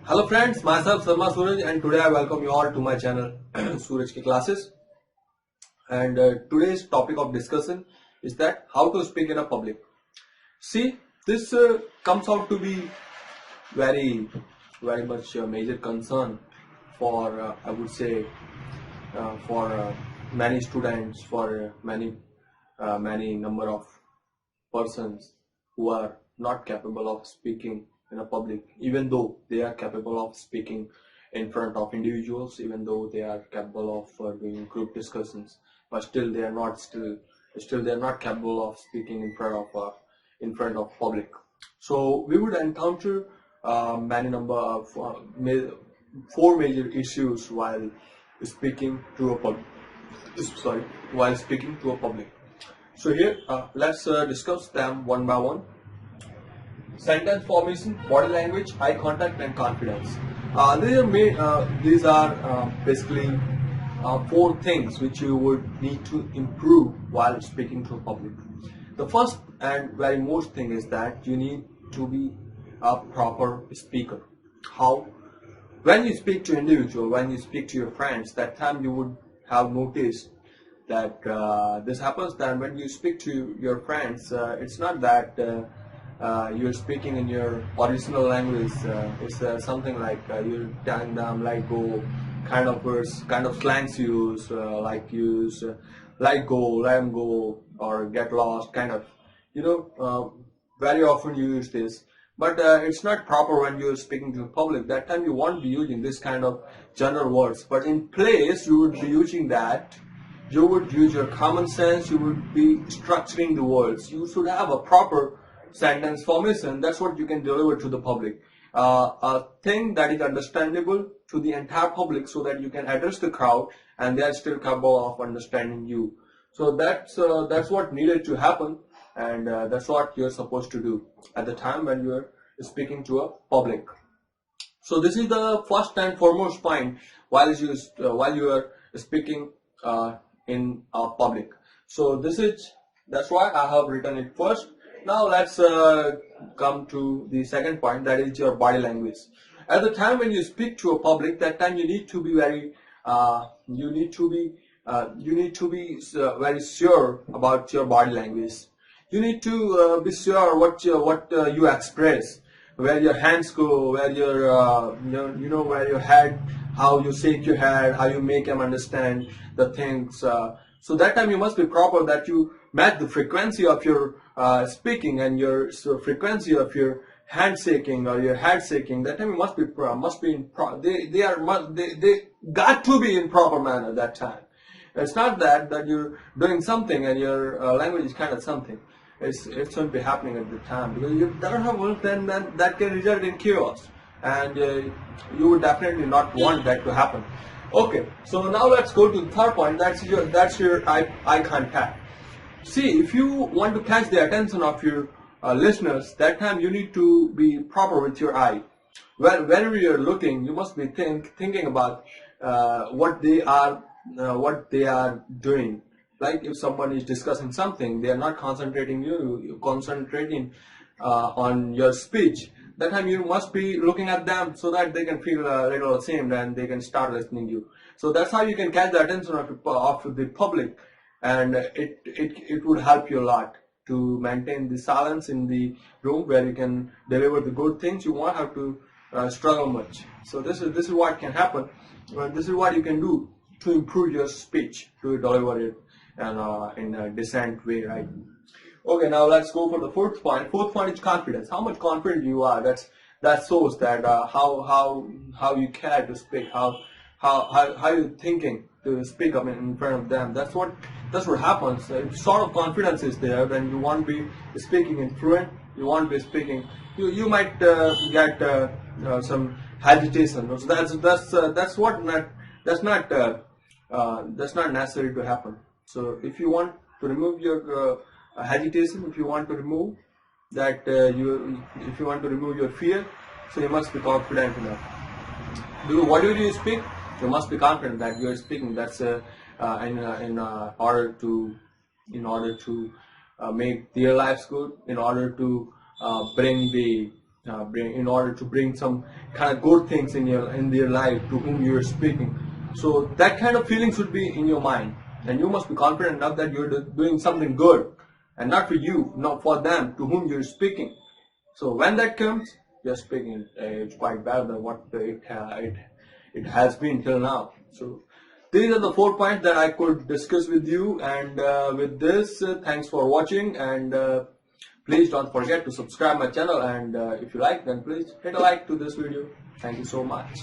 Hello friends, myself Sarma Suraj and today I welcome you all to my channel Suraj Ki Classes. And today's topic of discussion is that how to speak in a public. See, this comes out to be very much a major concern for I would say for many students, for many number of persons who are not capable of speaking in a public, even though they are capable of speaking in front of individuals, even though they are capable of doing group discussions, but still they are not capable of speaking in front of public. So we would encounter many number of four major issues while speaking to a public. Sorry, while speaking to a public. So here, let's discuss them one by one. Sentence formation, body language, eye contact, and confidence. These are basically four things which you would need to improve while speaking to a public. The first and very most thing is that you need to be a proper speaker. How? When you speak to individual, when you speak to your friends, that time you would have noticed that this happens. That when you speak to your friends, it's not that you're speaking in your original language. It's something like you're telling them like go, kind of words, kind of slangs you use, like use like go, let them go, or get lost, kind of. Very often you use this. But it's not proper when you're speaking to the public. That time you won't be using this kind of general words. But in place, you would be using that. You would use your common sense. You would be structuring the words. You should have a proper sentence formation. That's what you can deliver to the public. A thing that is understandable to the entire public, so that you can address the crowd and they are still capable of understanding you. So that's what needed to happen. And that's what you're supposed to do at the time when you're speaking to a public. So this is the first and foremost point while you are speaking in a public. So that's why I have written it first. Now let's come to the second point, that is your body language. At the time when you speak to a public, that time you need to be very very sure about your body language. You need to be sure what you express, where your hands go, where your where your head, how you shake your head, how you make them understand the things. So that time you must be proper, that you match the frequency of your speaking and your frequency of your hand shaking or your head shaking. That time you must be in they got to be in proper manner that time. It's not that you're doing something and your language is kind of something. It shouldn't be happening at the time, because if you don't have work, then that can result in chaos, and you would definitely not want that to happen. Okay, so now let's go to the third point. That's your eye contact. See, if you want to catch the attention of your listeners, that time you need to be proper with your eye. Whenever you're looking, you must be thinking about what they are doing. Like if someone is discussing something, they are not concentrating you concentrating on your speech. That time you must be looking at them, so that they can feel a little ashamed and they can start listening to you. So that's how you can catch the attention of the public, and it would help you a lot to maintain the silence in the room, where you can deliver the good things. You won't have to struggle much. So this is what can happen. This is what you can do to improve your speech, to deliver it in a decent way, right? Okay, now let's go for the fourth point. Fourth point is confidence. How much confident you are. That shows that how you care to speak, how you're thinking to speak up in front of them. That's what happens. Sort of confidence is there when you won't be speaking in fluent. You won't be speaking. You might get some hesitation. So that's not necessary to happen. So if you want to remove your hesitation, if you want to remove that if you want to remove your fear, so you must be confident enough. Whatever you speak, you must be confident that you are speaking. That's in order to make their lives good, in order to bring the in order to bring some kind of good things in their life to whom you are speaking. So that kind of feeling should be in your mind, and you must be confident enough that you're doing something good, and not for you, not for them to whom you're speaking. So when that comes, you're speaking it's quite better than what it has been till now. So these are the 4 points that I could discuss with you, and with this, thanks for watching, and please don't forget to subscribe my channel, and if you like, then please hit a like to this video. Thank you so much.